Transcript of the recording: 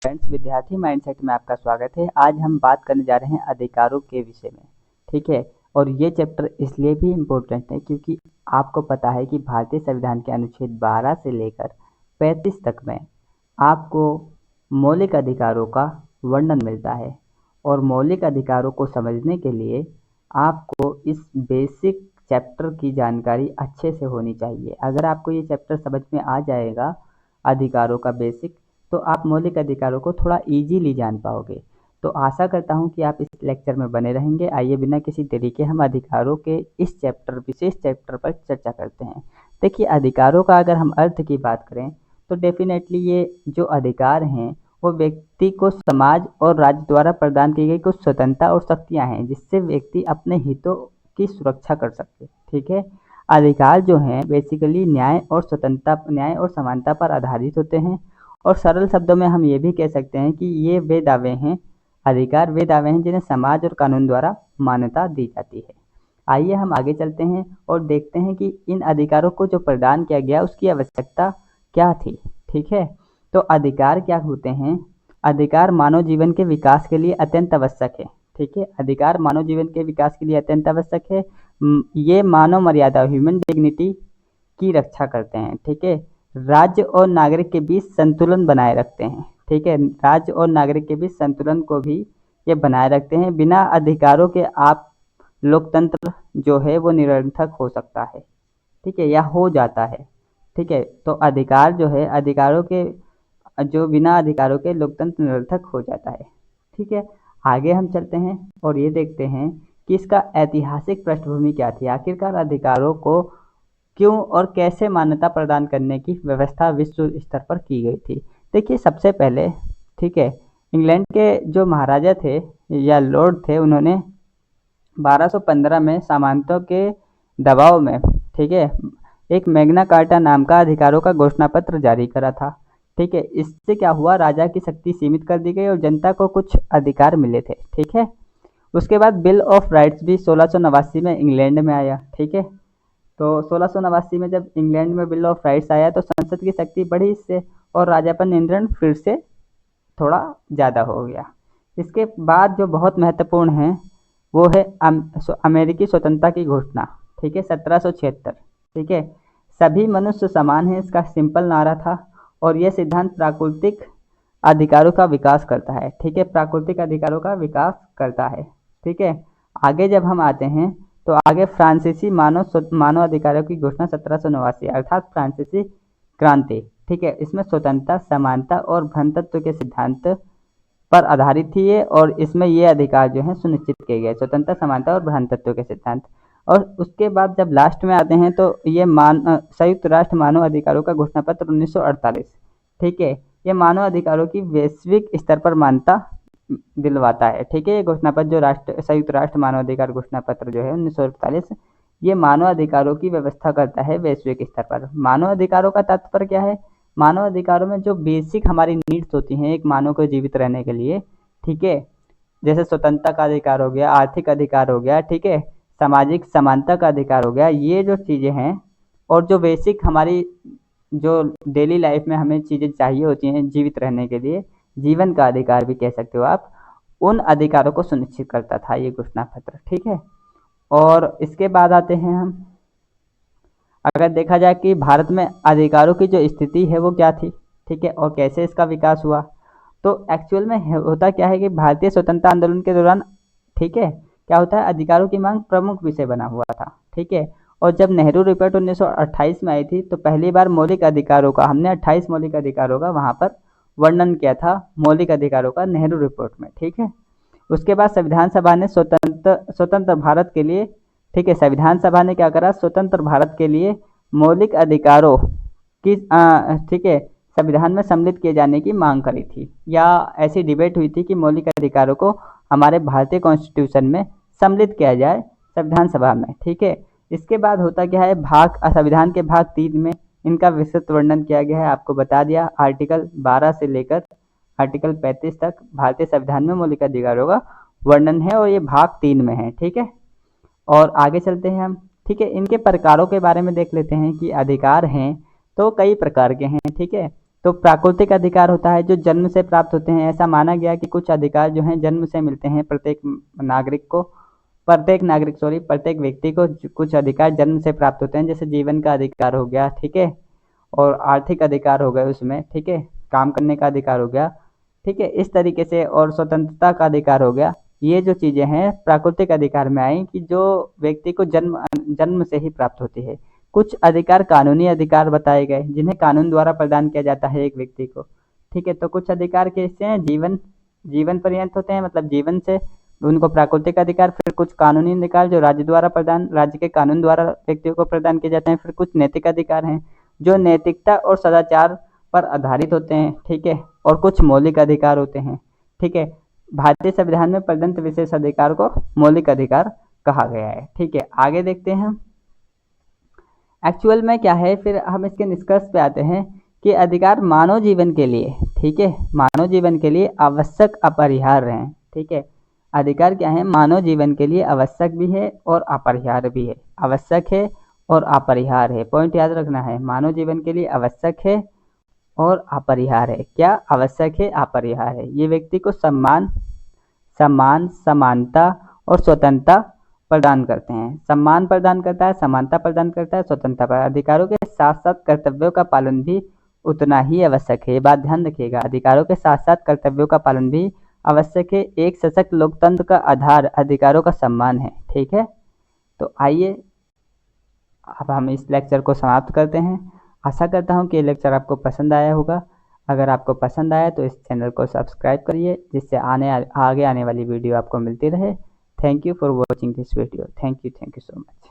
Friends, विद्यार्थी mindset में आपका स्वागत है। आज हम बात करने जा रहे हैं अधिकारों के विषय में। ठीक है, और ये चैप्टर इसलिए भी इम्पोर्टेंट है क्योंकि आपको पता है कि भारतीय संविधान के अनुच्छेद 12 से लेकर 35 तक में आपको मौलिक अधिकारों का वर्णन मिलता है। और मौलिक अधिकारों को समझने के लिए आपको इस बेसिक चैप्टर की जानकारी अच्छे से होनी चाहिए। अगर आपको ये चैप्टर समझ में आ जाएगा, अधिकारों का बेसिक, तो आप मौलिक अधिकारों को थोड़ा इजीली जान पाओगे। तो आशा करता हूं कि आप इस लेक्चर में बने रहेंगे। आइए बिना किसी तरीके हम अधिकारों के इस विशेष चैप्टर पर चर्चा करते हैं। देखिए, अधिकारों का अगर हम अर्थ की बात करें तो डेफिनेटली ये जो अधिकार हैं वो व्यक्ति को समाज और राज्य द्वारा प्रदान की गई कुछ स्वतंत्रता और शक्तियां हैं जिससे व्यक्ति अपने हितों की सुरक्षा कर सके। ठीक है, अधिकार जो हैं बेसिकली न्याय और समानता पर आधारित होते हैं। और सरल शब्दों में हम ये भी कह सकते हैं कि अधिकार वे दावे हैं जिन्हें समाज और कानून द्वारा मान्यता दी जाती है। आइए हम आगे चलते हैं और देखते हैं कि इन अधिकारों को जो प्रदान किया गया उसकी आवश्यकता क्या थी। ठीक है, तो अधिकार क्या होते हैं? अधिकार मानव जीवन के विकास के लिए अत्यंत आवश्यक है। ठीक है, अधिकार मानव जीवन के विकास के लिए अत्यंत आवश्यक है। ये मानव मर्यादा, ह्यूमन डिग्निटी की रक्षा करते हैं। ठीक है, राज्य और नागरिक के बीच संतुलन बनाए रखते हैं। ठीक है, राज्य और नागरिक के बीच संतुलन को भी ये बनाए रखते हैं। बिना अधिकारों के आप लोकतंत्र जो है वो निरर्थक हो सकता है। ठीक है, या हो जाता है। ठीक है, तो अधिकार जो है, बिना अधिकारों के लोकतंत्र निरर्थक हो जाता है। ठीक है, आगे हम चलते हैं और ये देखते हैं कि इसका ऐतिहासिक पृष्ठभूमि क्या थी। आखिरकार अधिकारों को क्यों और कैसे मान्यता प्रदान करने की व्यवस्था विश्व स्तर पर की गई थी। देखिए, सबसे पहले, ठीक है, इंग्लैंड के जो महाराजा थे या लॉर्ड थे, उन्होंने 1215 में सामंतों के दबाव में, ठीक है, एक मैग्ना कार्टा नाम का अधिकारों का घोषणा पत्र जारी करा था। ठीक है, इससे क्या हुआ, राजा की शक्ति सीमित कर दी गई और जनता को कुछ अधिकार मिले थे। ठीक है, उसके बाद बिल ऑफ राइट्स भी 1689 में इंग्लैंड में आया। ठीक है, तो 1689 में जब इंग्लैंड में बिल ऑफ राइट्स आया तो संसद की शक्ति बढ़ी इससे, और राजा पर नियंत्रण फिर से थोड़ा ज़्यादा हो गया। इसके बाद जो बहुत महत्वपूर्ण है वो है अमेरिकी स्वतंत्रता की घोषणा। ठीक है, 1776। ठीक है, सभी मनुष्य समान हैं, इसका सिंपल नारा था। और यह सिद्धांत प्राकृतिक अधिकारों का विकास करता है। ठीक है, प्राकृतिक अधिकारों का विकास करता है। ठीक है, आगे जब हम आते हैं तो आगे फ्रांसीसी मानव अधिकारों की घोषणा 1789, अर्थात फ्रांसीसी क्रांति। ठीक है, इसमें स्वतंत्रता, समानता और भ्रातृत्व के सिद्धांत पर आधारित थी ये, और इसमें ये अधिकार जो है सुनिश्चित किए गए, स्वतंत्रता, समानता और भ्रातृत्व के सिद्धांत। और उसके बाद जब लास्ट में आते हैं तो ये संयुक्त राष्ट्र मानव अधिकारों का घोषणा पत्र 1948। ठीक है, ये मानव अधिकारों की वैश्विक स्तर पर मान्यता दिलवाता है। ठीक है, ये घोषणा पत्र जो संयुक्त राष्ट्र मानव अधिकार घोषणा पत्र जो है 1948, ये मानव अधिकारों की व्यवस्था करता है वैश्विक स्तर पर। मानव अधिकारों का तात्पर्य क्या है? मानव अधिकारों में जो बेसिक हमारी नीड्स होती हैं एक मानव को जीवित रहने के लिए, ठीक है, जैसे स्वतंत्रता का अधिकार हो गया, आर्थिक अधिकार हो गया, ठीक है, सामाजिक समानता का अधिकार हो गया, ये जो चीज़ें हैं, और जो बेसिक हमारी जो डेली लाइफ में हमें चीज़ें चाहिए होती हैं जीवित रहने के लिए, जीवन का अधिकार भी कह सकते हो आप, उन अधिकारों को सुनिश्चित करता था ये घोषणा पत्र। ठीक है, और इसके बाद आते हैं हम, अगर देखा जाए कि भारत में अधिकारों की जो स्थिति है वो क्या थी, ठीक है, और कैसे इसका विकास हुआ, तो एक्चुअल में होता क्या है कि भारतीय स्वतंत्रता आंदोलन के दौरान, ठीक है, क्या होता है, अधिकारों की मांग प्रमुख विषय बना हुआ था। ठीक है, और जब नेहरू रिपोर्ट 1928 में आई थी तो पहली बार मौलिक अधिकारों का, हमने 28 मौलिक अधिकारों का वहाँ पर वर्णन किया था, मौलिक अधिकारों का, नेहरू रिपोर्ट में। ठीक है, उसके बाद संविधान सभा ने स्वतंत्र भारत के लिए, ठीक है, संविधान सभा ने क्या करा, स्वतंत्र भारत के लिए मौलिक अधिकारों की, ठीक है, संविधान में सम्मिलित किए जाने की मांग करी थी, या ऐसी डिबेट हुई थी कि मौलिक अधिकारों को हमारे भारतीय कॉन्स्टिट्यूशन में सम्मिलित किया जाए संविधान सभा में। ठीक है, इसके बाद होता क्या है, संविधान के भाग 3 में इनका विस्तृत वर्णन किया गया है, आपको बता दिया। आर्टिकल 12 से लेकर आर्टिकल 35 तक भारतीय संविधान में मौलिक अधिकारों का वर्णन है, और ये भाग 3 में है। ठीक है, और आगे चलते हैं हम। ठीक है, इनके प्रकारों के बारे में देख लेते हैं कि अधिकार हैं तो कई प्रकार के हैं। ठीक है, तो प्राकृतिक अधिकार होता है जो जन्म से प्राप्त होते हैं। ऐसा माना गया कि कुछ अधिकार जो हैं जन्म से मिलते हैं प्रत्येक व्यक्ति को कुछ अधिकार जन्म से प्राप्त होते हैं, जैसे जीवन का अधिकार हो गया, ठीक है, और आर्थिक अधिकार हो गए उसमें, ठीक है, काम करने का अधिकार हो गया, ठीक है, इस तरीके से, और स्वतंत्रता का अधिकार हो गया। ये जो चीज़ें हैं प्राकृतिक अधिकार में आई कि जो व्यक्ति को जन्म से ही प्राप्त होती है। कुछ अधिकार कानूनी अधिकार बताए गए जिन्हें कानून द्वारा प्रदान किया जाता है एक व्यक्ति को, ठीक है। तो कुछ अधिकार कैसे हैं, जीवन पर्यंत होते हैं, मतलब जीवन से उनको प्राकृतिक अधिकार, फिर कुछ कानूनी अधिकार जो राज्य के कानून द्वारा व्यक्तियों को प्रदान किए जाते हैं, फिर कुछ नैतिक अधिकार हैं जो नैतिकता और सदाचार पर आधारित होते हैं, ठीक है, और कुछ मौलिक अधिकार होते हैं, ठीक है। भारतीय संविधान में प्रदत्त विशेष अधिकार को मौलिक अधिकार कहा गया है, ठीक है। आगे देखते हैं हम एक्चुअल में क्या है, फिर हम इसके निष्कर्ष पे आते हैं कि अधिकार मानव जीवन के लिए, ठीक है, मानव जीवन के लिए आवश्यक अपरिहार्य हैं, ठीक है। अधिकार क्या है, मानव जीवन के लिए आवश्यक भी है और अपरिहार्य भी है। आवश्यक है और अपरिहार्य है, पॉइंट याद रखना है, मानव जीवन के लिए आवश्यक है और अपरिहार्य है। क्या आवश्यक है, अपरिहार्य है। ये व्यक्ति को सम्मान, समानता और स्वतंत्रता प्रदान करते हैं। सम्मान प्रदान करता है, समानता प्रदान करता है, स्वतंत्रता पर। अधिकारों के साथ साथ कर्तव्यों का पालन भी उतना ही आवश्यक है। ये बात ध्यान रखिएगा, अधिकारों के साथ साथ कर्तव्यों का पालन भी आवश्यक है। एक सशक्त लोकतंत्र का आधार अधिकारों का सम्मान है, ठीक है। तो आइए अब हम इस लेक्चर को समाप्त करते हैं। आशा करता हूँ कि ये लेक्चर आपको पसंद आया होगा। अगर आपको पसंद आया तो इस चैनल को सब्सक्राइब करिए, जिससे आगे आने वाली वीडियो आपको मिलती रहे। Thank you for watching this video. Thank you so much.